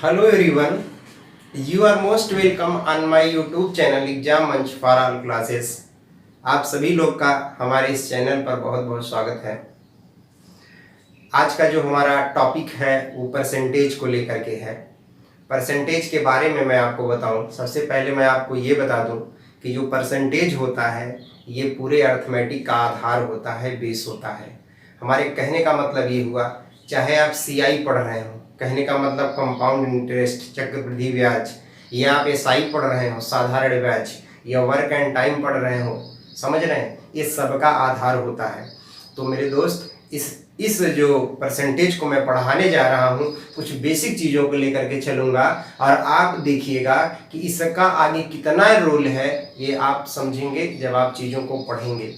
Hello everyone, you are most welcome on my YouTube channel exam मंच for all classes. आप सभी लोग का हमारे इस चैनल पर बहुत बहुत स्वागत है। आज का जो हमारा टॉपिक है वो परसेंटेज को लेकर के है। परसेंटेज के बारे में मैं आपको बताऊं, सबसे पहले मैं आपको ये बता दूं कि जो परसेंटेज होता है ये पूरे अर्थमेटिक का आधार होता है, बेस होता है। हमारे कहने का मतलब ये हुआ, चाहे आप सीआई पढ़ रहे हो, कहने का मतलब कंपाउंड इंटरेस्ट, चक्रवृद्धि ब्याज, या आप एसआई पढ़ रहे हो, साधारण ब्याज, या वर्क एंड टाइम पढ़ रहे हो, समझ रहे हैं, ये सबका आधार होता है। तो मेरे दोस्त, इस जो परसेंटेज को मैं पढ़ाने जा रहा हूँ, कुछ बेसिक चीज़ों को लेकर के चलूँगा और आप देखिएगा कि इसका आगे कितना रोल है, ये आप समझेंगे जब आप चीज़ों को पढ़ेंगे।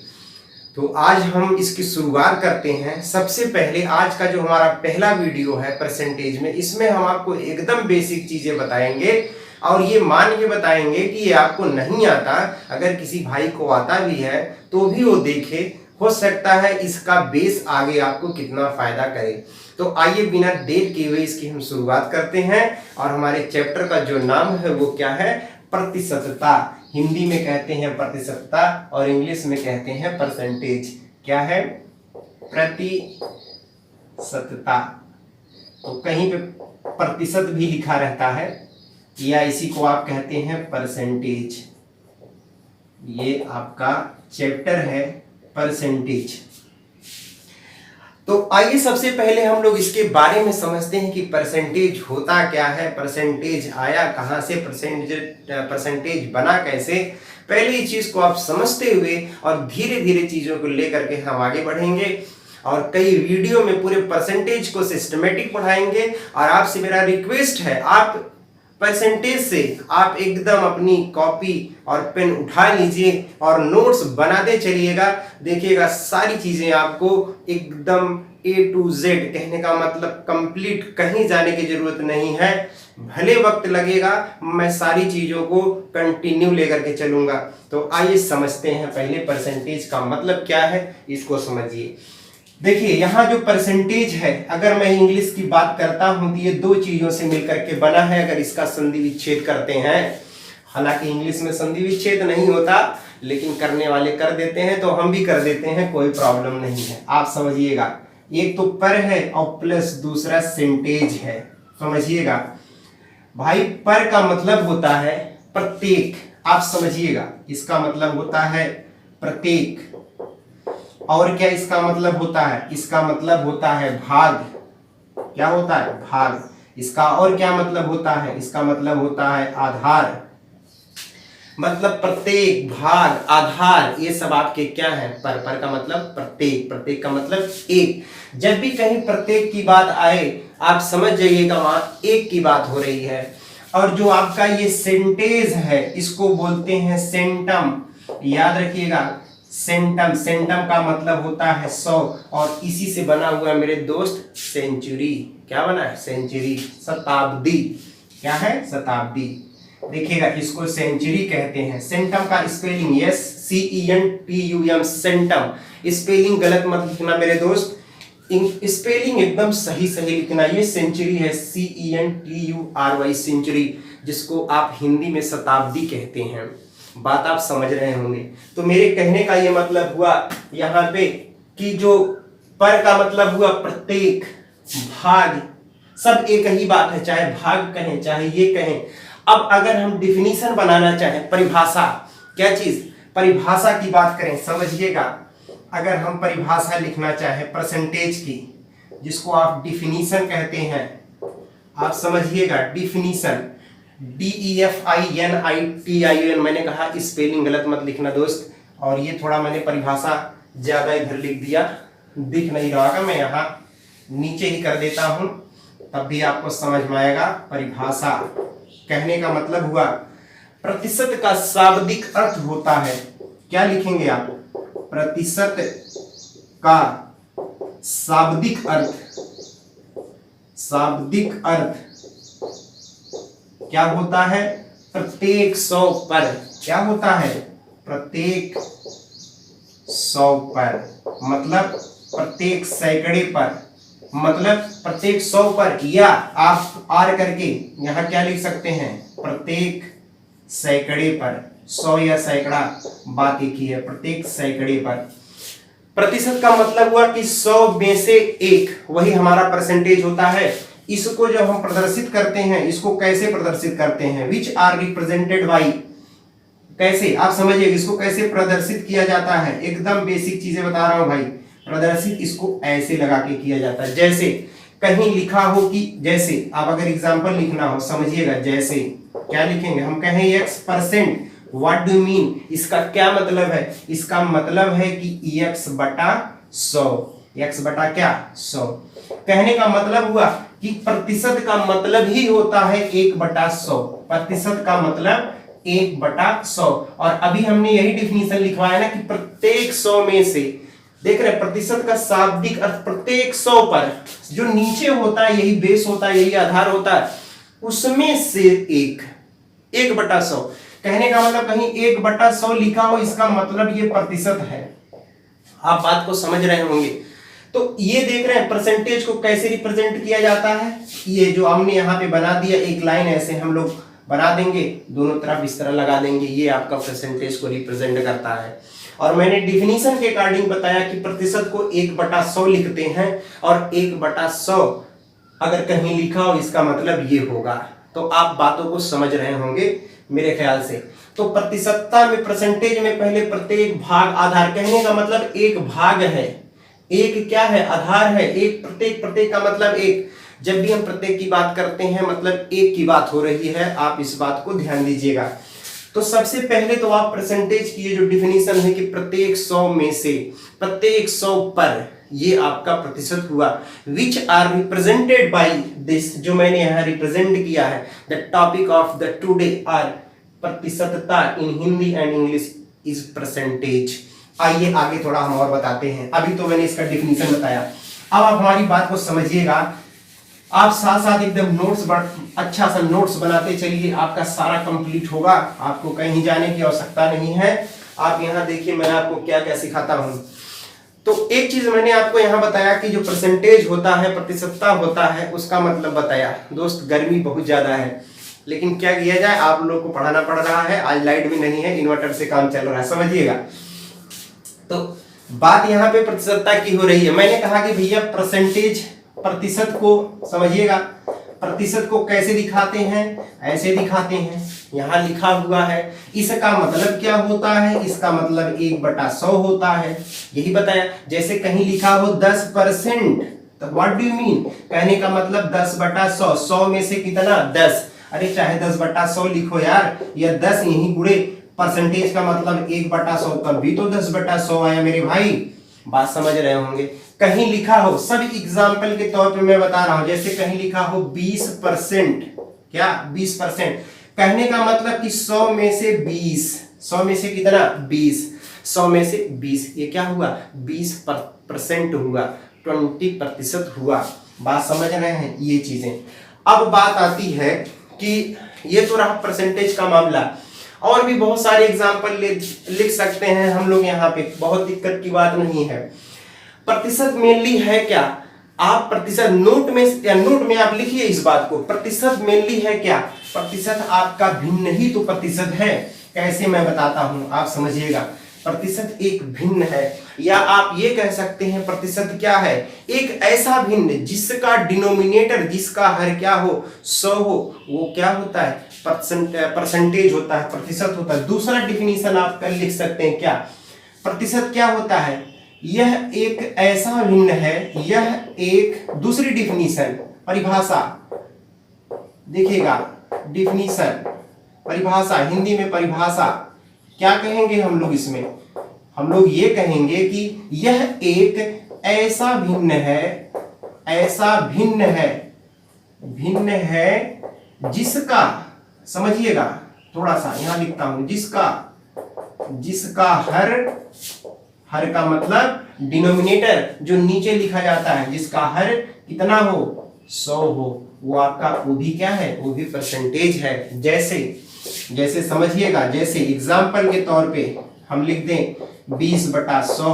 तो आज हम इसकी शुरुआत करते हैं। सबसे पहले आज का जो हमारा पहला वीडियो है परसेंटेज में, इसमें हम आपको एकदम बेसिक चीज़ें बताएंगे और ये मान के बताएंगे कि ये आपको नहीं आता। अगर किसी भाई को आता भी है तो भी वो देखे, हो सकता है इसका बेस आगे आपको कितना फायदा करे। तो आइए बिना देर किए हुए इसकी हम शुरुआत करते हैं। और हमारे चैप्टर का जो नाम है वो क्या है? प्रतिशतता। हिंदी में कहते हैं प्रतिशतता और इंग्लिश में कहते हैं परसेंटेज। क्या है? प्रतिशतता। तो कहीं पे प्रतिशत भी लिखा रहता है या इसी को आप कहते हैं परसेंटेज। ये आपका चैप्टर है परसेंटेज। तो आइए सबसे पहले हम लोग इसके बारे में समझते हैं कि परसेंटेज होता क्या है, परसेंटेज आया कहाँ से, परसेंटेज बना कैसे। पहले इस चीज को आप समझते हुए और धीरे धीरे चीजों को लेकर के हम आगे बढ़ेंगे और कई वीडियो में पूरे परसेंटेज को सिस्टमेटिक पढ़ाएंगे। और आपसे मेरा रिक्वेस्ट है, आप परसेंटेज से आप एकदम अपनी कॉपी और पेन उठा लीजिए और नोट्स बनाते चलिएगा। देखिएगा सारी चीजें आपको एकदम A to Z, कहने का मतलब कंप्लीट, कहीं जाने की जरूरत नहीं है। भले वक्त लगेगा, मैं सारी चीजों को कंटिन्यू लेकर के चलूंगा। तो आइए समझते हैं पहले परसेंटेज का मतलब क्या है, इसको समझिए। देखिए यहाँ जो परसेंटेज है, अगर मैं इंग्लिश की बात करता हूं तो ये दो चीजों से मिलकर के बना है। अगर इसका संधि विच्छेद करते हैं, हालांकि इंग्लिश में संधि विच्छेद नहीं होता लेकिन करने वाले कर देते हैं, तो हम भी कर देते हैं, कोई प्रॉब्लम नहीं है। आप समझिएगा, एक तो पर है और प्लस दूसरा सेंटेज है। समझिएगा भाई, पर का मतलब होता है प्रत्येक। आप समझिएगा, इसका मतलब होता है प्रत्येक। और क्या इसका मतलब होता है? इसका मतलब होता है भाग। क्या होता है? भाग। इसका और क्या मतलब होता है? इसका मतलब होता है आधार। मतलब प्रत्येक, भाग, आधार, ये सब आपके क्या है? पर का मतलब प्रत्येक, प्रत्येक का मतलब एक। जब भी कहीं प्रत्येक की बात आए, आप समझ जाइएगा वहां एक की बात हो रही है। और जो आपका ये सेंटेज है, इसको बोलते हैं सेंटम। याद रखिएगा, सेंटम। सेंटम का मतलब होता है 100 और इसी से बना हुआ है मेरे दोस्त सेंचुरी। क्या बना है? सेंचुरी, शताब्दी। क्या है? शताब्दी। देखिएगा, इसको सेंचुरी कहते हैं। सेंटम का स्पेलिंग SCENTUM, सेंटम। स्पेलिंग गलत मत लिखना मेरे दोस्त, स्पेलिंग एकदम सही सही लिखना। ये सेंचुरी है, CENTURY, सेंचुरी, जिसको आप हिंदी में शताब्दी कहते हैं। बात आप समझ रहे होंगे। तो मेरे कहने का ये मतलब हुआ यहाँ पे कि जो पर का मतलब हुआ प्रत्येक, भाग, सब एक ही बात है, चाहे भाग कहें चाहे ये कहें। अब अगर हम डिफिनीशन बनाना चाहें, परिभाषा, क्या चीज? परिभाषा की बात करें, समझिएगा, अगर हम परिभाषा लिखना चाहें परसेंटेज की, जिसको आप डिफिनीशन कहते हैं, आप समझिएगा, डिफिनीशन, DEFINITION। मैंने कहा स्पेलिंग गलत मत लिखना दोस्त। और ये थोड़ा मैंने परिभाषा ज्यादा इधर लिख दिया, दिख नहीं रहा होगा, मैं यहाँ नीचे ही कर देता हूं, तब भी आपको समझ में आएगा। परिभाषा कहने का मतलब हुआ प्रतिशत का शाब्दिक अर्थ होता है। क्या लिखेंगे आप? प्रतिशत का शाब्दिक अर्थ। शाब्दिक अर्थ क्या होता है? प्रत्येक 100 पर। क्या होता है? प्रत्येक 100 पर, मतलब प्रत्येक सैकड़े पर। मतलब प्रत्येक 100 पर, या आप आर करके यहाँ क्या लिख सकते हैं, प्रत्येक सैकड़े पर। 100 या सैकड़ा बात एक ही है, प्रत्येक सैकड़े पर। प्रतिशत का मतलब हुआ कि 100 में से एक, वही हमारा परसेंटेज होता है। इसको जब हम प्रदर्शित करते हैं, इसको कैसे प्रदर्शित करते हैं, विच आर रिप्रेजेंटेड बाई, कैसे आप समझिए इसको कैसे प्रदर्शित किया जाता है। एकदम बेसिक चीजें बता रहा हूं भाई। प्रदर्शित इसको ऐसे लगा के किया जाता है, जैसे कहीं लिखा हो कि, जैसे आप अगर एग्जांपल लिखना हो समझिएगा, जैसे क्या लिखेंगे, हम कहें x%, व्हाट डू मीन, इसका क्या मतलब है, इसका मतलब है कि x बटा 100, x बटा क्या 100। कहने का मतलब हुआ कि प्रतिशत का मतलब ही होता है 1/100, प्रतिशत का मतलब 1/100। और अभी हमने यही डिफिनीशन लिखवाया ना कि प्रत्येक 100 में से, देख रहे प्रतिशत का शाब्दिक अर्थ प्रत्येक 100 पर, जो नीचे होता है यही बेस होता है, यही आधार होता है, उसमें से 1/100। कहने का मतलब कहीं 1/100 लिखा हो, इसका मतलब ये प्रतिशत है। आप बात को समझ रहे होंगे। तो ये देख रहे हैं परसेंटेज को कैसे रिप्रेजेंट किया जाता है। ये जो हमने यहाँ पे बना दिया, एक लाइन ऐसे हम लोग बना देंगे, दोनों तरफ इस तरह लगा देंगे, ये आपका परसेंटेज को रिप्रेजेंट करता है। और मैंने डिफिनीशन के अकॉर्डिंग बताया कि प्रतिशत को 1/100 लिखते हैं, और 1/100 अगर कहीं लिखा हो इसका मतलब ये होगा। तो आप बातों को समझ रहे होंगे मेरे ख्याल से। तो प्रतिशतता में, परसेंटेज में पहले प्रत्येक भाग आधार, कहने का मतलब एक भाग है, एक क्या है, आधार है, एक प्रत्येक, प्रत्येक का मतलब एक। जब भी हम प्रत्येक की बात करते हैं मतलब एक की बात हो रही है, आप इस बात को ध्यान दीजिएगा। तो सबसे पहले तो आप परसेंटेज की ये जो डिफिनीशन है कि प्रत्येक 100 में से, प्रत्येक 100 पर, ये आपका प्रतिशत हुआ। Which are represented by this, जो मैंने यहाँ रिप्रेजेंट किया है, the topic of the today are प्रतिशतता in Hindi and English is percentage. आइए आगे थोड़ा हम और बताते हैं। अभी तो मैंने इसका डिफिनीशन बताया, अब आप हमारी बात को समझिएगा। आप साथ साथ एकदम नोट्स अच्छा सा नोट्स बनाते चलिए, आपका सारा कंप्लीट होगा, आपको कहीं जाने की आवश्यकता नहीं है। आप यहाँ देखिए मैं आपको क्या क्या सिखाता हूँ। तो एक चीज मैंने आपको यहाँ बताया कि जो परसेंटेज होता है, प्रतिशतता होता है, उसका मतलब बताया। दोस्त गर्मी बहुत ज्यादा है, लेकिन क्या किया जाए, आप लोग को पढ़ाना पड़ रहा है। आज लाइट भी नहीं है, इन्वर्टर से काम चल रहा है, समझिएगा। तो बात यहाँ पे प्रतिशतता की हो रही है। मैंने कहा कि भैया परसेंटेज, प्रतिशत को समझिएगा, प्रतिशत को कैसे दिखाते हैं, ऐसे दिखाते हैं, यहाँ लिखा हुआ है। इसका मतलब क्या होता है, इसका मतलब 1/100 होता है, यही बताया। जैसे कहीं लिखा हो 10%, तो व्हाट डू यू मीन, कहने का मतलब 10/100, 100 में से कितना 10, अरे चाहे 10/100 लिखो यार, या 10 यही बुढ़े, परसेंटेज का मतलब 1/100, तब भी तो 10/100 आया मेरे भाई। बात समझ रहे होंगे। कहीं लिखा हो, सब एग्जाम्पल के तौर पे मैं बता रहा हूं, जैसे कहीं लिखा हो 20%, क्या 20%, कहने का मतलब कि 100 में से 20, 100 में से कितना 20, 100 में से 20, ये क्या हुआ 20% हुआ, 20% हुआ। बात समझ रहे हैं ये चीजें। अब बात आती है कि ये तो रहा परसेंटेज का मामला, और भी बहुत सारे एग्जाम्पल लिख सकते हैं हम लोग यहाँ पे, बहुत दिक्कत की बात नहीं है। प्रतिशत मेनली है क्या, आप प्रतिशत नोट में या नोट में आप लिखिए इस बात को, प्रतिशत मेनली है क्या, प्रतिशत आपका भिन्न ही तो प्रतिशत है। कैसे मैं बताता हूं, आप समझिएगा। प्रतिशत एक भिन्न है, या आप ये कह सकते हैं प्रतिशत क्या है, एक ऐसा भिन्न जिसका डिनोमिनेटर, जिसका हर क्या हो 100 हो, वो क्या होता है परसेंटेज होता है, प्रतिशत होता है। दूसरा डिफिनीशन आप कर लिख सकते हैं, क्या प्रतिशत क्या होता है, यह एक ऐसा भिन्न है, यह एक दूसरी डिफिनीशन, परिभाषा देखिएगा, डिफिनीशन परिभाषा, हिंदी में परिभाषा क्या कहेंगे हम लोग इसमें, हम लोग ये कहेंगे कि यह एक ऐसा भिन्न है, ऐसा भिन्न है जिसका, समझिएगा थोड़ा सा यहाँ लिखता हूं, जिसका हर का मतलब डिनोमिनेटर, जो नीचे लिखा जाता है, जिसका हर कितना हो 100 हो, वो आपका वो भी क्या है, वो भी परसेंटेज है। जैसे समझिएगा, जैसे एग्जाम्पल के तौर पे हम लिख दें 20/100,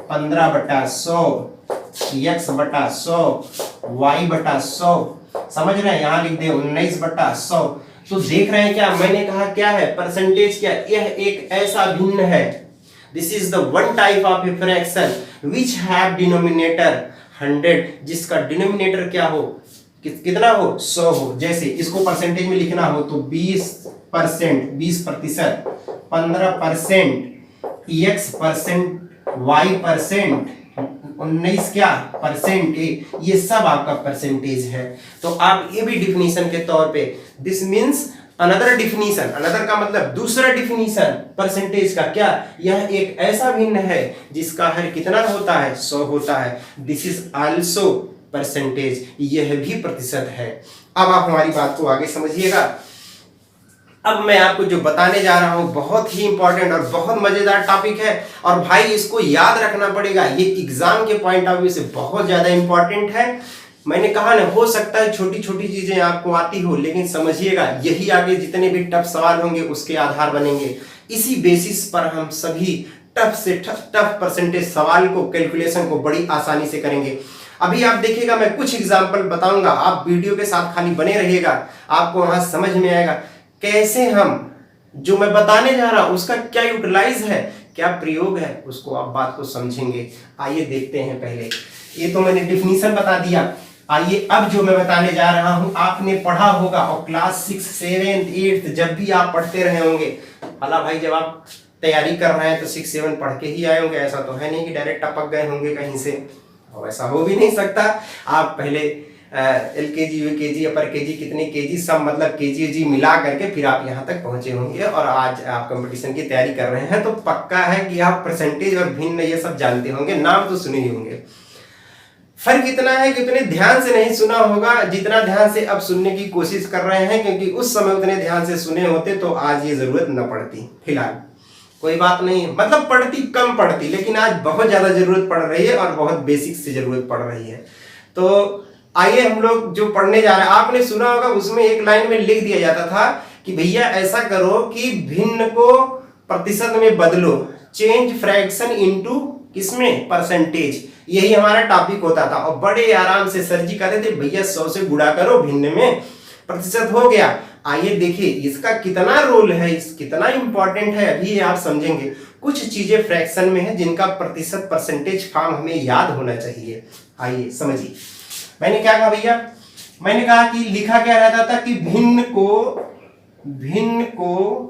15/100, x बटा 100 y बटा 100, समझ रहे हैं, यहां लिख दे 19 बटा 100। तो देख रहे हैं क्या मैंने कहा, क्या है परसेंटेज, क्या यह एक ऐसा भिन्न है, this is the one type of a fraction which have denominator 100, जिसका डिनोमिनेटर क्या हो, कितना हो, 100 हो। जैसे इसको परसेंटेज में लिखना हो तो 20%, 20%, 15%, x%, y%, 19 क्या परसेंट, ये सब आपका परसेंटेज है। तो आप ये भी डिफिनीशन के तौर पे, this means another definition, another का मतलब दूसरा डिफिनीशन परसेंटेज का, क्या, यह एक ऐसा भिन्न है जिसका हर कितना होता है, 100 होता है। दिस इज आल्सो परसेंटेज, यह भी प्रतिशत है। अब आप हमारी बात को आगे समझिएगा। अब मैं आपको जो बताने जा रहा हूं बहुत ही इंपॉर्टेंट और बहुत मजेदार टॉपिक है, और भाई इसको याद रखना पड़ेगा, ये एग्जाम के पॉइंट ऑफ व्यू से बहुत ज्यादा इंपॉर्टेंट है। मैंने कहा ना, हो सकता है छोटी छोटी चीजें आपको आती हो, लेकिन समझिएगा यही आगे जितने भी टफ सवाल होंगे उसके आधार बनेंगे। इसी बेसिस पर हम सभी टफ से टफ परसेंटेज सवाल को, कैलकुलेशन को बड़ी आसानी से करेंगे। अभी आप देखिएगा, मैं कुछ एग्जाम्पल बताऊंगा, आप वीडियो के साथ खाली बने रहिएगा, आपको वहां समझ में आएगा कैसे हम जो मैं बताने जा रहा हूं उसका क्या यूटिलाइज है, क्या प्रयोग है, उसको आप बात को समझेंगे। आइए देखते हैं। पहले ये तो मैंने डिफिनीशन बता दिया, आइए अब जो मैं बताने जा रहा हूं आपने पढ़ा होगा, और क्लास 6, 7, 8 जब भी आप पढ़ते रहे होंगे। भला भाई जब आप तैयारी कर रहे हैं तो 6, 7 पढ़ के ही आए होंगे, ऐसा तो है नहीं कि डायरेक्ट टपक गए होंगे कहीं से, और ऐसा हो भी नहीं सकता। आप पहले LKG, UKG, अपर KG, कितने KG, सब मतलब KG मिला करके फिर आप यहाँ तक पहुंचे होंगे, और आज आप कंपटीशन की तैयारी कर रहे हैं तो पक्का है कि आप परसेंटेज और भिन्न ये सब जानते होंगे, नाम तो सुने ही होंगे। फर्क इतना है कि उतने ध्यान से नहीं सुना होगा जितना ध्यान से अब सुनने की कोशिश कर रहे हैं, क्योंकि उस समय उतने ध्यान से सुने होते तो आज ये जरूरत न पड़ती। फिलहाल कोई बात नहीं, मतलब पढ़ती कम पड़ती, लेकिन आज बहुत ज्यादा जरूरत पड़ रही है और बहुत बेसिक से जरूरत पड़ रही है। तो आइए हम लोग जो पढ़ने जा रहे हैं, आपने सुना होगा उसमें एक लाइन में लिख दिया जाता था कि भैया ऐसा करो कि भिन्न को प्रतिशत में बदलो, चेंज फ्रैक्शन इनटू किसमें, परसेंटेज। यही हमारा टॉपिक होता था, और बड़े आराम से सर जी कहते थे भैया 100 से गुणा करो, भिन्न में प्रतिशत हो गया। आइए देखिए इसका कितना रोल है, कितना इंपॉर्टेंट है, अभी आप समझेंगे। कुछ चीजें फ्रैक्शन में है जिनका प्रतिशत, परसेंटेज फॉर्म हमें याद होना चाहिए। आइए समझिए, मैंने क्या कहा भैया, मैंने कहा कि लिखा क्या रहता था कि भिन्न को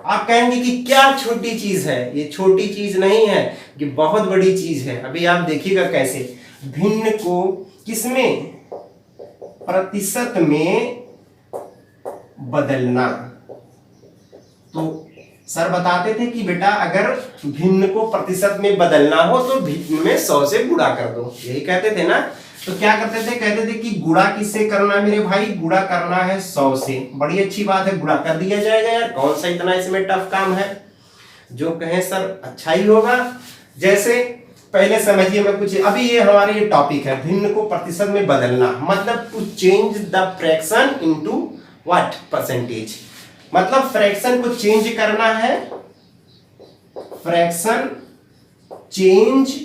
आप कहेंगे कि क्या छोटी चीज है, ये छोटी चीज नहीं है, कि बहुत बड़ी चीज है। अभी आप देखिएगा कैसे, भिन्न को किसमें, प्रतिशत में बदलना। तो सर बताते थे कि बेटा अगर भिन्न को प्रतिशत में बदलना हो तो भिन्न में 100 से गुणा कर दो, यही कहते थे ना। तो क्या करते थे, कहते थे कि गुणा किससे करना है मेरे भाई, गुणा करना है 100 से। बड़ी अच्छी बात है, गुणा कर दिया जाएगा यार, कौन सा इतना इसमें टफ काम है, जो कहें सर अच्छा ही होगा। जैसे पहले समझिए, मैं कुछ अभी ये हमारे ये टॉपिक है, भिन्न को प्रतिशत में बदलना, मतलब to change the fraction into what, percentage. मतलब फ्रैक्शन को चेंज करना है, fraction change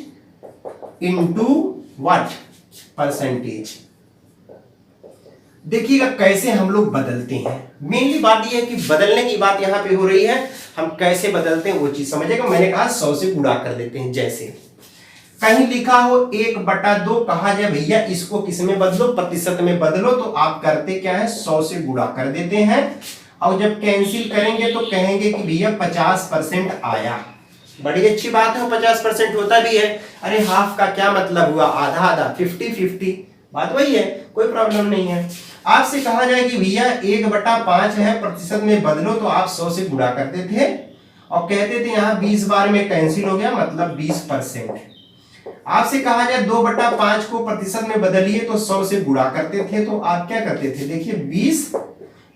into what, percentage. देखिएगा कैसे हम लोग बदलते हैं। मेनली बात यह है कि बदलने की बात यहां पे हो रही है, हम कैसे बदलते हैं वो चीज समझिएगा। मैंने कहा 100 से गुणा कर देते हैं। जैसे कहीं लिखा हो 1/2, कहा जाए भैया इसको किस में बदलो, प्रतिशत में बदलो, तो आप करते क्या है, 100 से गुणा कर देते हैं, और जब कैंसिल करेंगे तो कहेंगे कि भैया 50% आया। बड़ी अच्छी बात है, 50% होता भी है। अरे हाफ का क्या मतलब हुआ, आधा आधा, 50-50, बात वही है, कोई प्रॉब्लम नहीं है। आपसे कहा जाए कि भैया 1/5 है, प्रतिशत में बदलो, तो आप 100 से गुणा करते थे और कहते थे यहाँ 20 बार में कैंसिल हो गया, मतलब 20%। आपसे कहा जाए 2/5 को प्रतिशत में बदलिए, तो 100 से गुणा करते थे, तो आप क्या करते थे, देखिए 20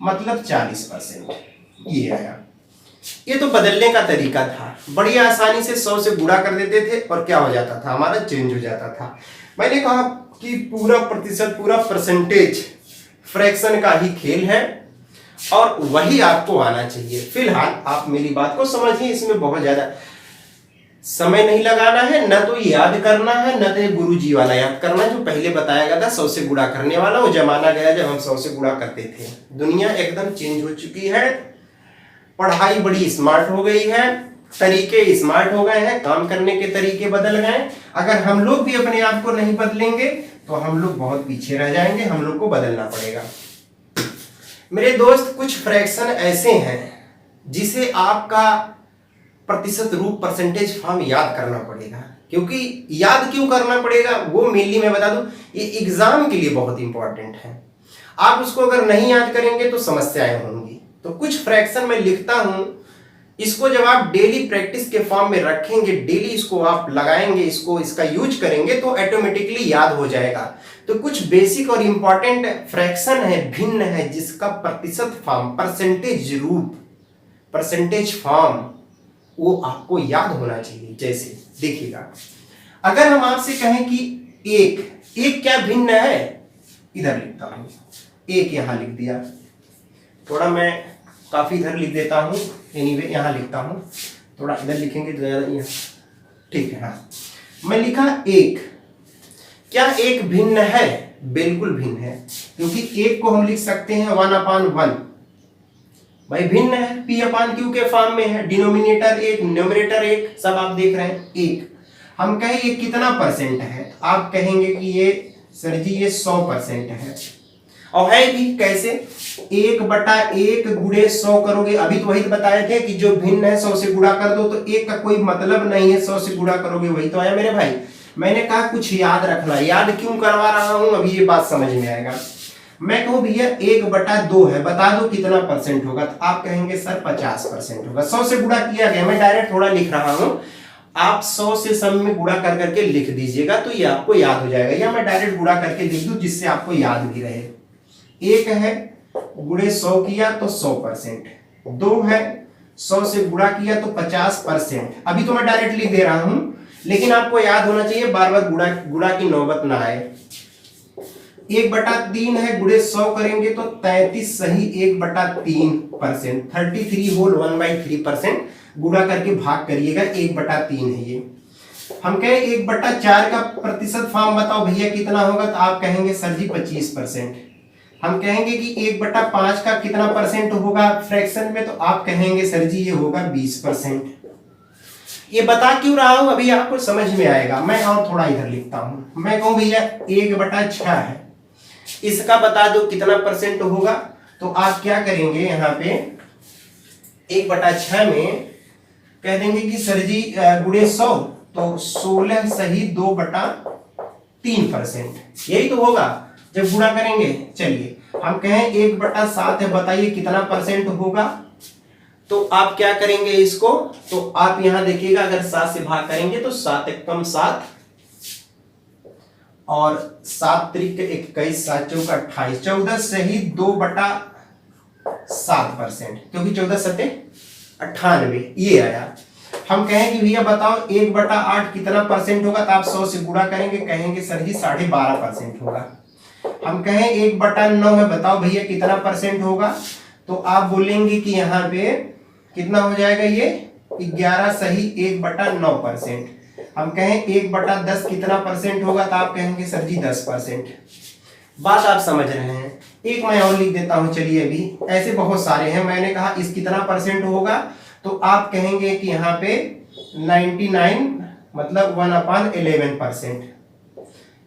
मतलब 40%, ये आया। ये तो बदलने का तरीका था, बड़ी आसानी से 100 से गुणा कर देते थे और क्या हो जाता था, हमारा चेंज हो जाता था। मैंने कहा कि पूरा प्रतिशत, पूरा परसेंटेज फ्रैक्शन का ही खेल है और वही आपको आना चाहिए। फिलहाल आप मेरी बात को समझिए, इसमें बहुत ज्यादा समय नहीं लगाना है, न तो याद करना है, न तो गुरुजी वाला याद करना है जो पहले बताया गया था 100 से गुणा करने वाला। वो जमाना गया जब हम 100 से गुणा करते थे। दुनिया एकदम चेंज हो चुकी है, पढ़ाई बड़ी स्मार्ट हो गई है, तरीके स्मार्ट हो गए हैं, काम करने के तरीके बदल गए। अगर हम लोग भी अपने आप को नहीं बदलेंगे तो हम लोग बहुत पीछे रह जाएंगे, हम लोग को बदलना पड़ेगा। मेरे दोस्त, कुछ फ्रैक्शन ऐसे हैं जिसे आपका प्रतिशत रूप परसेंटेज फॉर्म याद करना पड़ेगा। क्योंकि याद क्यों करना पड़ेगा वो मेनली मैं बता दूं, ये एग्जाम के लिए बहुत इंपॉर्टेंट है। आप उसको अगर नहीं याद करेंगे तो समस्याएं होंगी। तो कुछ फ्रैक्शन मैं लिखता हूं, इसको जब आप डेली प्रैक्टिस के फॉर्म में रखेंगे, डेली इसको आप लगाएंगे, इसका यूज करेंगे तो ऑटोमेटिकली याद हो जाएगा। तो कुछ बेसिक और इंपॉर्टेंट फ्रैक्शन है, भिन्न है, जिसका प्रतिशत फॉर्म, परसेंटेज रूप, परसेंटेज फॉर्म वो आपको याद होना चाहिए। जैसे देखिएगा, अगर हम आपसे कहें कि एक क्या भिन्न है, इधर लिखता हूं, एक यहां लिख दिया, थोड़ा मैं काफी इधर लिख देता हूं, एनीवे यहां लिखता हूं, थोड़ा इधर लिखेंगे तो ज्यादा ठीक है। हाँ, मैं लिखा एक, क्या एक भिन्न है? बिल्कुल भिन्न है, क्योंकि एक को हम लिख सकते हैं 1/1, भाई भिन्न है, P/Q के फॉर्म में है, डिनोमिनेटर एक, न्यूमरेटर एक, सब आप देख रहे हैं एक। हम कहें ये कितना परसेंट है, आप कहेंगे कि ये सर जी ये 100% है, और है भी कैसे, 1/1 गुणे 100 करोगे। अभी तो वही बताए थे कि जो भिन्न है 100 से गुणा कर दो, तो एक का कोई मतलब नहीं है, 100 से गुणा करोगे, वही तो आया मेरे भाई। मैंने कहा कुछ याद रखना, याद क्यों करवा रहा हूं अभी ये बात समझ में आएगा। मैं कहूं भैया 1/2 है, बता दो कितना परसेंट होगा, तो आप कहेंगे सर 50% होगा। 100 से गुणा किया गया, मैं डायरेक्ट थोड़ा लिख रहा हूं, आप 100 से सब में गुणा कर करके लिख दीजिएगा तो ये आपको याद हो जाएगा, या मैं डायरेक्ट गुणा करके लिख दूं जिससे आपको याद भी रहे। एक है गुणे 100 किया तो 100%, 2 है 100 से गुणा किया तो 50%। अभी तो मैं डायरेक्ट लिख दे रहा हूं, लेकिन आपको याद होना चाहिए, बार बार गुणा की नौबत ना आए। 1/3 है, गुणे 100 करेंगे तो 33 सही 1/3%, 33 होल 1/3%, गुणा करके भाग करिएगा, 1/3 है ये। हम कहें 1/4 का प्रतिशत फॉर्म बताओ भैया कितना होगा, तो आप कहेंगे सर जी 25%। हम कहेंगे कि 1/5 का कितना परसेंट होगा फ्रैक्शन में, तो आप कहेंगे सर जी ये होगा 20%। ये बता क्यों रहा हूं अभी आपको समझ में आएगा। मैं और थोड़ा इधर लिखता हूं, मैं कहूं भैया 1/6 है, इसका बता दो कितना परसेंट होगा, तो आप क्या करेंगे, यहाँ पे 1/6 में कह देंगे कि सर जी गुणे 100 तो 16 सही 2/3%, यही तो होगा जब गुणा करेंगे। चलिए हम कहें 1/7 है, बताइए कितना परसेंट होगा, तो आप क्या करेंगे इसको, तो आप यहां देखिएगा, अगर 7 से भाग करेंगे तो 7 एकम 7 और 7 त्रिक 21, 7 चौका 28, 14 सही 2/7%, क्योंकि 14 सत्ते 98 ये आया। हम कहें कि भैया बताओ 1/8 कितना परसेंट होगा, तो आप 100 से गुणा करेंगे, कहेंगे सर जी 12.5% होगा। हम कहें 1/9 है, बताओ भैया कितना परसेंट होगा, तो आप बोलेंगे कि यहाँ पे कितना हो जाएगा, ये 11 सही 1/9%। हम कहें 1/10 कितना परसेंट होगा, तो आप कहेंगे सर जी 10%। बात आप समझ रहे हैं। एक मैं और लिख देता हूं, चलिए अभी ऐसे बहुत सारे हैं। मैंने कहा इस कितना परसेंट होगा, तो आप कहेंगे कि यहाँ पे 99 मतलब 1/11%।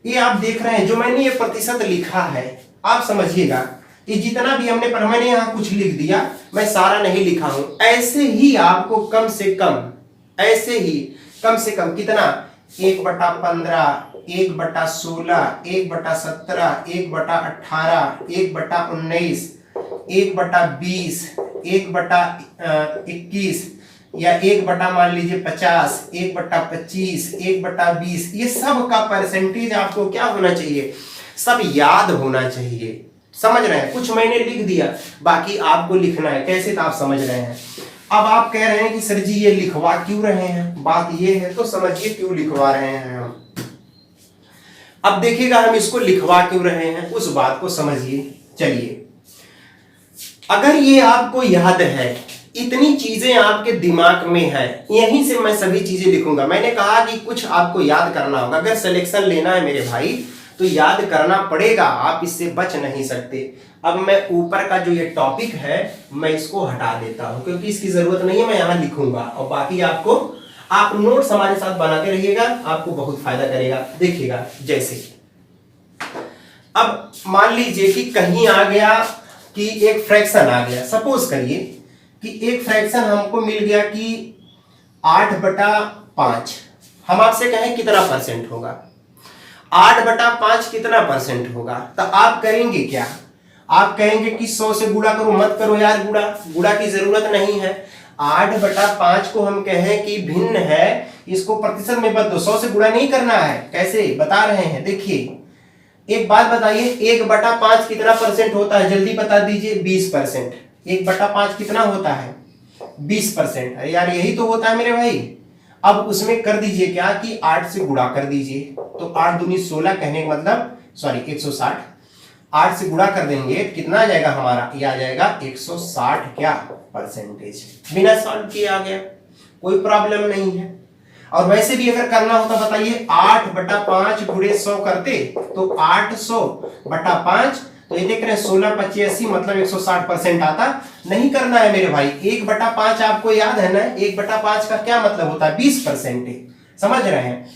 ये आप देख रहे हैं, जो मैंने ये प्रतिशत लिखा है आप समझिएगा, ये जितना भी हमने पढ़ा, मैंने यहाँ कुछ लिख दिया, मैं सारा नहीं लिखा हूं। ऐसे ही आपको कम से कम, ऐसे ही कम से कम कितना, 1/15, 1/16, 1/17, 1/18, 1/19, 1/20, 1/21 या 1 मान लीजिए 50, 1/25, 1/20, ये सब का परसेंटेज आपको क्या होना चाहिए, सब याद होना चाहिए। समझ रहे हैं, कुछ मैंने लिख दिया, बाकी आपको लिखना है। कैसे, तो आप समझ रहे हैं। अब आप कह रहे हैं कि सर जी ये लिखवा क्यों रहे हैं, बात ये है, तो समझिए क्यों लिखवा रहे हैं हम। अब देखिएगा हम इसको लिखवा क्यों रहे हैं, उस बात को समझिए। चलिए, अगर ये आपको याद है इतनी चीजें आपके दिमाग में है, यहीं से मैं सभी चीजें लिखूंगा। मैंने कहा कि कुछ आपको याद करना होगा, अगर सिलेक्शन लेना है मेरे भाई तो याद करना पड़ेगा, आप इससे बच नहीं सकते। अब मैं ऊपर का जो ये टॉपिक है मैं इसको हटा देता हूं क्योंकि इसकी जरूरत नहीं है, मैं यहां लिखूंगा और बाकी आपको आप नोट्स हमारे साथ बनाते रहिएगा, आपको बहुत फायदा करेगा। देखिएगा जैसे अब मान लीजिए कि कहीं आ गया कि एक फ्रैक्शन आ गया, सपोज करिए कि एक फ्रैक्शन हमको मिल गया कि 8/5। हम आपसे कहें कितना परसेंट होगा, 8/5 कितना परसेंट होगा, तो आप करेंगे क्या, आप कहेंगे कि 100 से गुणा करो। मत करो यार, गुणा की जरूरत नहीं है। 8/5 को हम कहें कि भिन्न है, इसको प्रतिशत में बदलो, 100 से गुणा नहीं करना है। कैसे बता रहे हैं, देखिए एक बात बताइए, 1/5 कितना परसेंट होता है, जल्दी बता दीजिए। 20%। 1/5 कितना होता है, 20%। अरे यार यही तो होता है मेरे भाई। अब उसमें कर दीजिए क्या कि 8 से गुणा कर दीजिए, तो 8 दूनी 16, कहने का मतलब सॉरी 160। 8 से गुणा कर देंगे कितना आ जाएगा हमारा, ये आ जाएगा 160 क्या परसेंटेज। बिना सॉल्व किए आ गया, कोई प्रॉब्लम नहीं है। और वैसे भी अगर करना होता बताइए, 8/5 गुणे 100 करते तो 800/5, तो ये देख रहे हैं 16/85 मतलब 160% आता। नहीं करना है मेरे भाई, 1/5 आपको याद है ना, 1/5 का क्या मतलब होता है, 20%। समझ रहे हैं,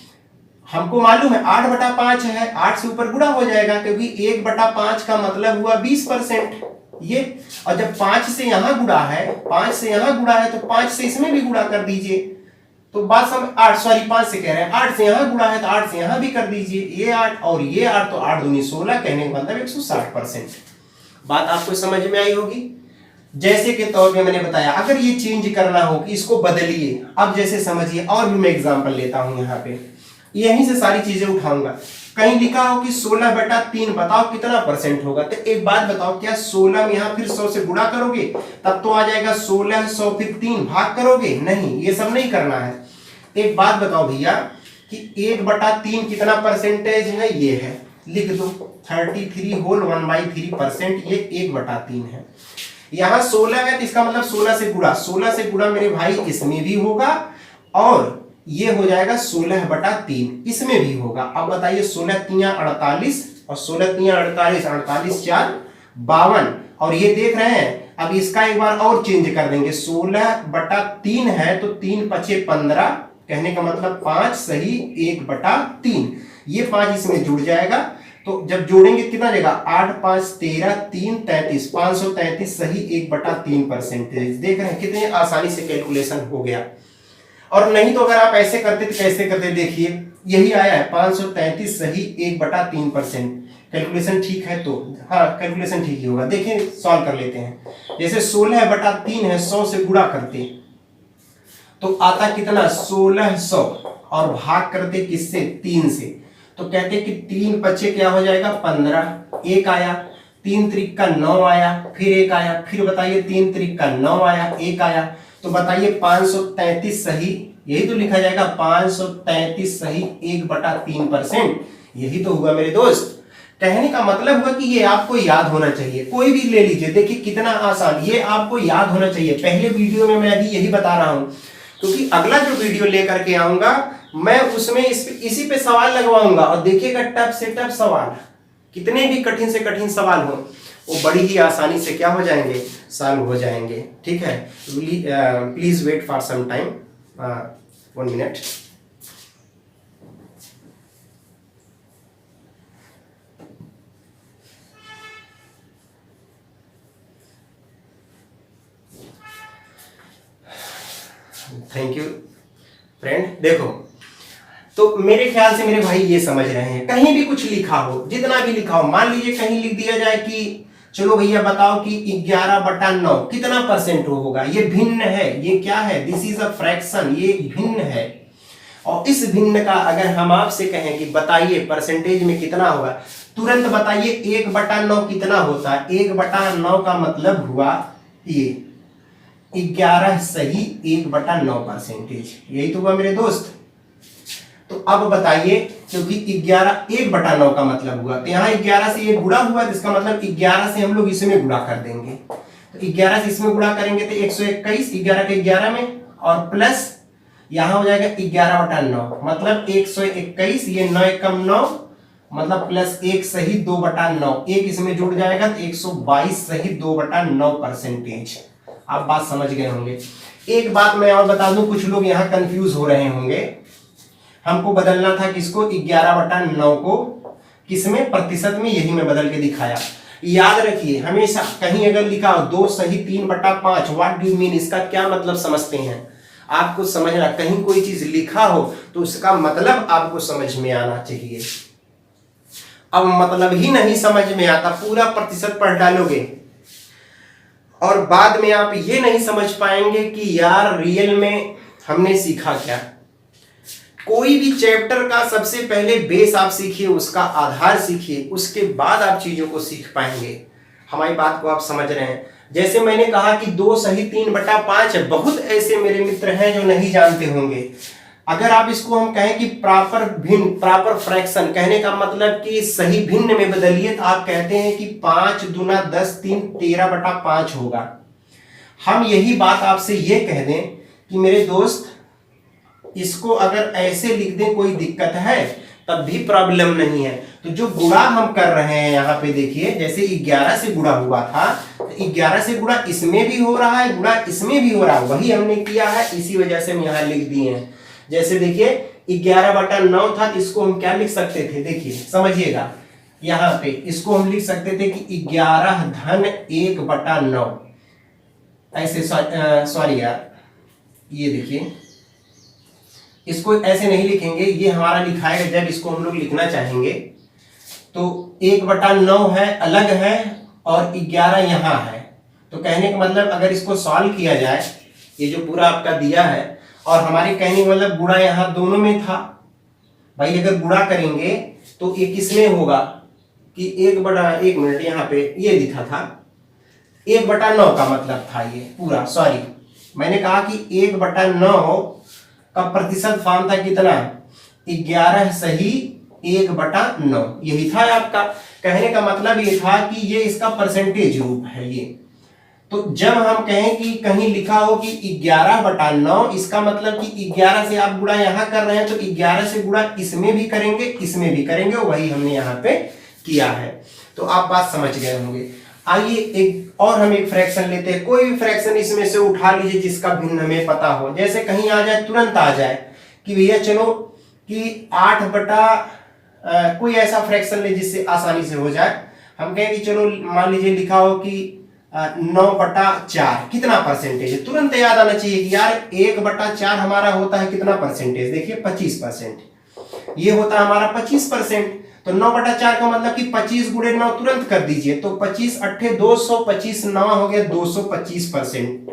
हमको मालूम है 8/5 है, 8 से ऊपर गुणा हो जाएगा क्योंकि 1/5 का मतलब हुआ 20% ये। और जब 5 से यहां गुणा है, 5 से यहां गुणा है, तो 5 से इसमें भी गुणा कर दीजिए। तो बात समझ, 8 सॉरी 5 से कह रहे हैं, 8 से यहां गुणा है तो 8 से यहां भी कर दीजिए, ये 8 और ये 8, तो 8 दूनी 16, कहने का मतलब 160%। बात आपको समझ में आई होगी। जैसे के तौर पे मैंने बताया, अगर ये चेंज करना हो कि इसको बदलिए, अब जैसे समझिए, और भी मैं एग्जांपल लेता हूं यहाँ पे, यहीं से सारी चीजें उठाऊंगा। कहीं लिखा हो कि 16/3 बताओ कितना परसेंट होगा, तो एक बात बताओ, क्या 16 में यहां फिर 100 से गुणा करोगे तब तो आ जाएगा 16, 100 फिर 3 भाग करोगे, नहीं, ये सब नहीं करना है। एक बात बताओ भैया कि 1/3 कितना परसेंटेज है, ये है, लिख दो 33 होल 1/3%, ये 1/3 है। यहां 16 है तो इसका मतलब 16 से गुणा, 16 से गुणा मेरे भाई इसमें भी होगा, और ये हो जाएगा 16/3 इसमें भी होगा। अब बताइए 16 तिया 48 और 16 तिया 48, 48 4 52, और ये देख रहे हैं। अब इसका एक बार और चेंज कर देंगे, 16/3 है तो 3 पचे 15, कहने का मतलब 5 सही 1/3, ये 5 इसमें जुड़ जाएगा। तो जब जोड़ेंगे कितना जाएगा, 8 5 13 3 33, 533 सही 1/3%। देख रहे हैं कितने आसानी से कैलकुलेशन हो गया। और नहीं तो अगर आप ऐसे करते तो कैसे करते, देखिए यही आया है 533 सही 1/3%। कैलकुलेशन ठीक है तो हाँ, कैलकुलेशन ठीक ही होगा। देखिए सॉल्व कर लेते हैं। जैसे 16/3 है, 100 से गुणा करते तो आता कितना 1600, और भाग करते किससे, 3 से, तो कहते कि 3 पचे क्या हो जाएगा 15, एक आया, 3 त्रिक का 9 आया, फिर एक आया, फिर बताइए 3 त्रिक का 9 आया, एक आया, तो बताइए 533 सही, यही तो लिखा जाएगा 533 सही 1/3%, यही तो हुआ मेरे दोस्त। कहने का मतलब हुआ कि ये आपको याद होना चाहिए, कोई भी ले लीजिए, देखिए कितना आसान, ये आपको याद होना चाहिए। पहले वीडियो में मैं अभी यही बता रहा हूं, क्योंकि अगला जो वीडियो लेकर के आऊंगा मैं उसमें इसी पे सवाल लगवाऊंगा, और देखिएगा टफ से टफ सवाल, कितने भी कठिन से कठिन सवाल हो वो बड़ी ही आसानी से क्या हो जाएंगे, सॉल्व हो जाएंगे। ठीक है, please wait for some time, 1 minute. Thank you friend. देखो तो मेरे ख्याल से मेरे भाई ये समझ रहे हैं, कहीं भी कुछ लिखा हो, जितना भी लिखा हो, मान लीजिए कहीं लिख दिया जाए कि चलो भैया बताओ कि 11/9 कितना परसेंट होगा, ये भिन्न है, ये क्या है, दिस इज अ फ्रैक्शन, ये भिन्न है। और इस भिन्न का अगर हम आपसे कहें कि बताइए परसेंटेज में कितना होगा, तुरंत बताइए 1/9 कितना होता है। 1/9 का मतलब हुआ ये 11 सही 1/9 परसेंटेज, यही तो हुआ मेरे दोस्त। तो अब बताइए, क्योंकि 11 1/9 का मतलब हुआ, तो यहाँ 11 से ये गुणा हुआ, तो इसका मतलब 11 से हम लोग इसमें गुणा कर देंगे, तो तो 11 से इसमें गुणा करेंगे तो 121, 11 के 11 में, और प्लस यहाँ हो जाएगा 11/9, मतलब 121, ये 9 एकम 9, मतलब प्लस 1 सही 2/9, एक इसमें जुड़ जाएगा तो 122 सही 2/9%। आप बात समझ गए होंगे। एक बात मैं और बता दूं, कुछ लोग यहाँ कंफ्यूज हो रहे होंगे। हमको बदलना था किसको, 11/9 को, किसमें, प्रतिशत में, यही मैं बदल के दिखाया। याद रखिए हमेशा कहीं अगर लिखा हो 2 सही 3/5, व्हाट डू यू मीन, इसका क्या मतलब समझते हैं आपको समझना। कहीं कोई चीज लिखा हो तो उसका मतलब आपको समझ में आना चाहिए। अब मतलब ही नहीं समझ में आता, पूरा प्रतिशत पढ़ डालोगे और बाद में आप ये नहीं समझ पाएंगे कि यार रियल में हमने सीखा क्या। कोई भी चैप्टर का सबसे पहले बेस आप सीखिए, उसका आधार सीखिए, उसके बाद आप चीजों को सीख पाएंगे। हमारी बात को आप समझ रहे हैं। जैसे मैंने कहा कि 2 सही 3/5 है, बहुत ऐसे मेरे मित्र हैं जो नहीं जानते होंगे। अगर आप इसको हम कहें कि प्रॉपर भिन्न, प्रॉपर फ्रैक्शन, कहने का मतलब कि सही भिन्न में बदलिए, तो आप कहते हैं कि 5 दूना 10, 3 13/5 होगा। हम यही बात आपसे ये कह दें कि मेरे दोस्त इसको अगर ऐसे लिख दें कोई दिक्कत है, तब भी प्रॉब्लम नहीं है। तो जो गुणा हम कर रहे हैं यहाँ पे देखिए, जैसे 11 से गुणा हुआ था, तो 11 से गुणा इसमें भी हो रहा है, गुणा इसमें भी हो रहा है, वही हमने किया है, इसी वजह से हम यहाँ लिख दिए हैं। जैसे देखिए 11/9 था, इसको हम क्या लिख सकते थे, देखिए समझिएगा, यहाँ पे इसको हम लिख सकते थे कि 11 धन 1/9, ऐसे, सॉरी यार, ये देखिए इसको ऐसे नहीं लिखेंगे, ये हमारा लिखाएगा जब इसको हम लोग लिखना चाहेंगे तो 1/9 है, अलग है, और 11 यहाँ है। तो कहने का मतलब अगर इसको सॉल्व किया जाए, ये जो पूरा आपका दिया है, और हमारे कहने का मतलब गुणा यहाँ दोनों में था भाई, अगर गुणा करेंगे तो ये किसमें होगा कि 1 मिनट, यहाँ पे ये लिखा था 1/9 का मतलब था ये पूरा, सॉरी मैंने कहा कि 1/9 का प्रतिशत फॉर्म था कितना, 11 सही 1/9, यही था आपका। कहने का मतलब ये था कि ये इसका परसेंटेज रूप है ये। तो जब हम कहें कि कहीं लिखा हो कि 11/9, इसका मतलब कि 11 से आप गुणा यहाँ कर रहे हैं, तो 11 से गुणा इसमें भी करेंगे, इसमें भी करेंगे, वही हमने यहाँ पे किया है। तो आप बात समझ गए होंगे। आइए एक और हम एक फ्रैक्शन लेते हैं, कोई भी फ्रैक्शन इसमें से उठा लीजिए जिसका भिन्न हमें पता हो। जैसे कहीं आ जाए, तुरंत आ जाए कि भैया चलो कि 8 कोई ऐसा फ्रैक्शन ले जिससे आसानी से हो जाए। हम कहें कि चलो मान लीजिए लिखा हो कि 9/4 कितना परसेंटेज है, तुरंत याद आना चाहिए कि यार 1/4 हमारा होता है कितना परसेंटेज, देखिए 25%, ये होता है हमारा 25%। तो 9/4 का मतलब कि 25 गुणे 9 तुरंत कर दीजिए, तो 25 8 200, 25 9 हो गया 225%।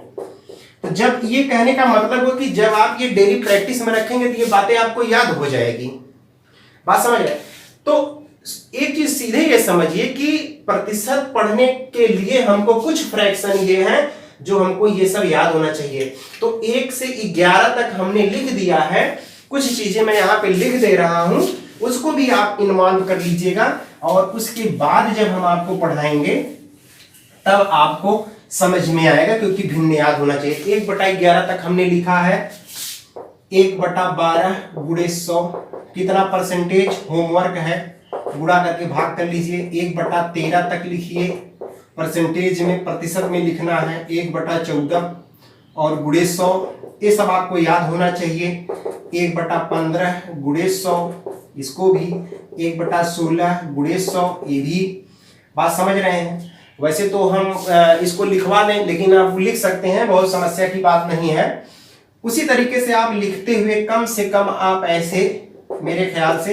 तो जब ये कहने का मतलब हो कि जब आप ये डेली प्रैक्टिस में रखेंगे तो ये बातें आपको याद हो जाएगी। बात समझ रहे? तो एक चीज सीधे ये समझिए कि प्रतिशत पढ़ने के लिए हमको कुछ फ्रैक्शन ये हैं जो हमको ये सब याद होना चाहिए। तो 1 से 11 तक हमने लिख दिया है, कुछ चीजें मैं यहाँ पे लिख दे रहा हूं, उसको भी आप इन्वॉल्व कर लीजिएगा, और उसके बाद जब हम आपको पढ़ाएंगे तब आपको समझ में आएगा, क्योंकि भिन्न याद होना चाहिए। 1/11 तक हमने लिखा है, 1/12 गुणे 100 कितना परसेंटेज, होमवर्क है, गुणा करके भाग कर लीजिए। 1/13 तक लिखिए, परसेंटेज में प्रतिशत में लिखना है, 1/14 और गुणे 100, ये सब आपको याद होना चाहिए। 1/15 गुणे 100, इसको भी 1/16 गुणे 100, ये भी। बात समझ रहे हैं? वैसे तो हम इसको लिखवा दें, लेकिन आप लिख सकते हैं, बहुत समस्या की बात नहीं है। उसी तरीके से आप लिखते हुए कम से कम आप ऐसे, मेरे ख्याल से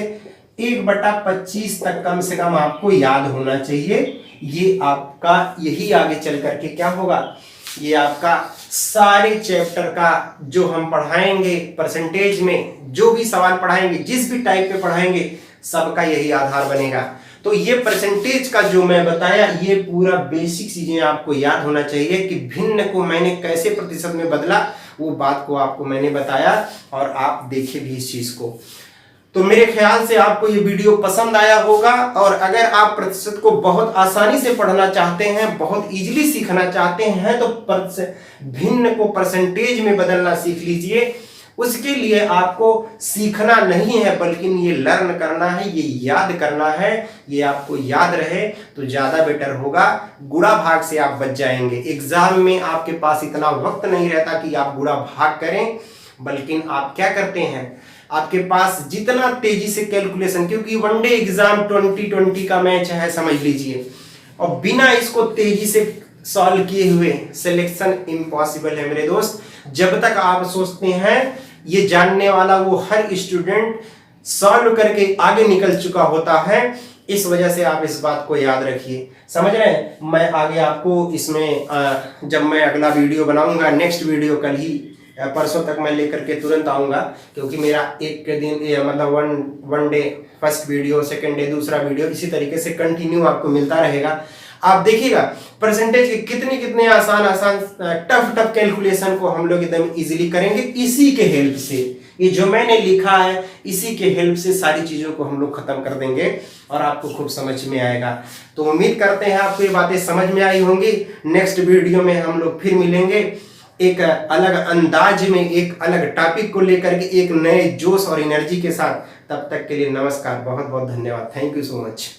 1/25 तक कम से कम आपको याद होना चाहिए। ये आपका यही आगे चल करके क्या होगा, ये आपका सारे चैप्टर का जो हम पढ़ाएंगे परसेंटेज में, जो भी सवाल पढ़ाएंगे, जिस भी टाइप पे पढ़ाएंगे, सबका यही आधार बनेगा। तो ये परसेंटेज का जो मैं बताया, ये पूरा बेसिक चीजें आपको याद होना चाहिए कि भिन्न को मैंने कैसे प्रतिशत में बदला, वो बात को आपको मैंने बताया, और आप देखिए भी इस चीज को। तो मेरे ख्याल से आपको ये वीडियो पसंद आया होगा, और अगर आप प्रतिशत को बहुत आसानी से पढ़ना चाहते हैं, बहुत इजीली सीखना चाहते हैं, तो भिन्न को परसेंटेज में बदलना सीख लीजिए। उसके लिए आपको सीखना नहीं है बल्कि ये लर्न करना है, ये याद करना है। ये आपको याद रहे तो ज्यादा बेटर होगा, गुणा भाग से आप बच जाएंगे। एग्जाम में आपके पास इतना वक्त नहीं रहता कि आप गुणा भाग करें, बल्कि आप क्या करते हैं, आपके पास जितना तेजी से कैलकुलेशन, क्योंकि वनडे एग्जाम 2020 का मैच है समझ लीजिए, और बिना इसको तेजी से सॉल्व किए हुए सिलेक्शन इम्पॉसिबल है मेरे दोस्त। जब तक आप सोचते हैं ये जानने वाला, वो हर स्टूडेंट सॉल्व करके आगे निकल चुका होता है। इस वजह से आप इस बात को याद रखिए, समझ रहे हैं। मैं आगे आपको इसमें जब मैं अगला वीडियो बनाऊंगा, नेक्स्ट वीडियो कल ही परसों तक मैं लेकर के तुरंत आऊंगा, क्योंकि मेरा एक दिन मतलब one day first video, second day दूसरा वीडियो, इसी तरीके से कंटिन्यू आपको मिलता रहेगा। आप देखिएगा परसेंटेज के कितने आसान टफ कैलकुलेशन को हम लोग एकदम इजीली करेंगे इसी के हेल्प से। ये जो मैंने लिखा है इसी के हेल्प से सारी चीजों को हम लोग खत्म कर देंगे और आपको खूब समझ में आएगा। तो उम्मीद करते हैं आपको ये बातें समझ में आई होंगी। नेक्स्ट वीडियो में हम लोग फिर मिलेंगे एक अलग अंदाज में, एक अलग टॉपिक को लेकर के, एक नए जोश और एनर्जी के साथ। तब तक के लिए नमस्कार, बहुत बहुत धन्यवाद, थैंक यू सो मच।